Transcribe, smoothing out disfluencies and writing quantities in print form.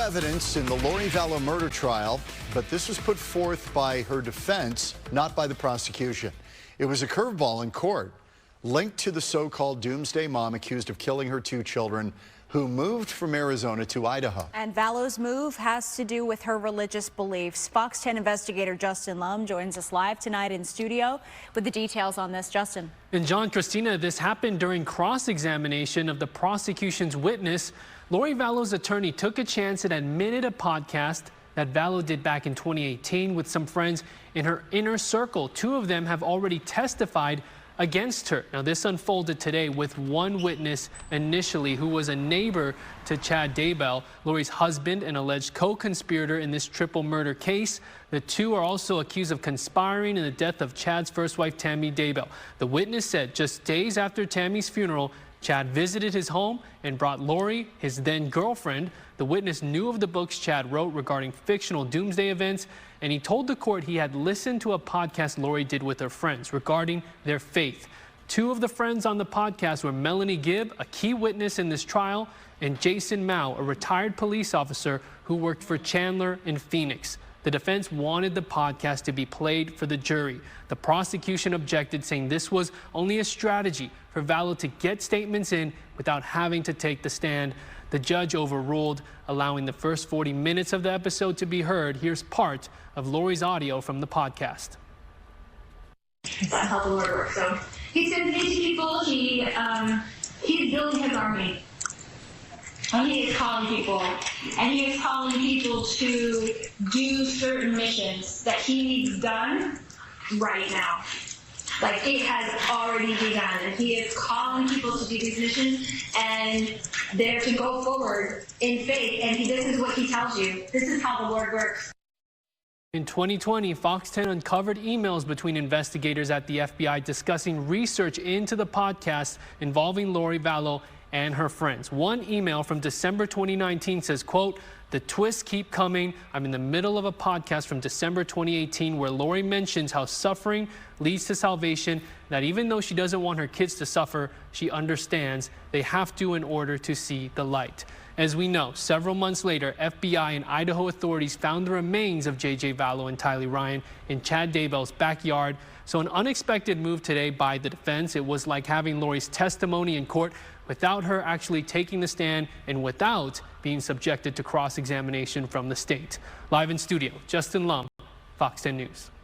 evidence in the Lori Vallow murder trial, but this was put forth by her defense, not by the prosecution. It was a curveball in court, linked to the so-called Doomsday Mom accused of killing her two children, who moved from Arizona to Idaho. And Vallow's move has to do with her religious beliefs. Fox 10 investigator Justin Lum joins us live tonight in studio with the details on this. Justin. And John, Christina, this happened during cross-examination of the prosecution's witness. Lori Vallow's attorney took a chance and admitted a podcast that Vallow did back in 2018 with some friends in her inner circle. Two of them have already testified against her. Now, this unfolded today with one witness initially who was a neighbor to Chad Daybell, Lori's husband and alleged co-conspirator in this triple murder case. The two are also accused of conspiring in the death of Chad's first wife, Tammy Daybell. The witness said just days after Tammy's funeral, Chad visited his home and brought Lori, his then girlfriend. The witness knew of the books Chad wrote regarding fictional doomsday events, and he told the court he had listened to a podcast Lori did with her friends regarding their faith. Two of the friends on the podcast were Melanie Gibb, a key witness in this trial, and Jason Mao, a retired police officer who worked for Chandler in Phoenix. The defense wanted the podcast to be played for the jury. The prosecution objected, saying this was only a strategy for Vallow to get statements in without having to take the stand. The judge overruled, allowing the first 40 minutes of the episode to be heard. Here's part of Lori's audio from the podcast. That's how the Lord works. So he sends these people. He's building his army. And he is calling people. And he is calling people to do certain missions that he needs done right now. Like, it has already begun. And he is calling people to do these missions, and they're to go forward in faith. And this is what he tells you. This is how the Lord works. In 2020, Fox 10 uncovered emails between investigators at the FBI discussing research into the podcast involving Lori Vallow and her friends. One email from December 2019 says, quote, "The twists keep coming. I'm in the middle of a podcast from December 2018 where Lori mentions how suffering leads to salvation, that even though she doesn't want her kids to suffer, she understands they have to in order to see the light." As we know, several months later, FBI and Idaho authorities found the remains of J.J. Vallow and Tylee Ryan in Chad Daybell's backyard. So an unexpected move today by the defense. It was like having Lori's testimony in court without her actually taking the stand and without being subjected to cross-examination from the state. Live in studio, Justin Lum, Fox 10 News.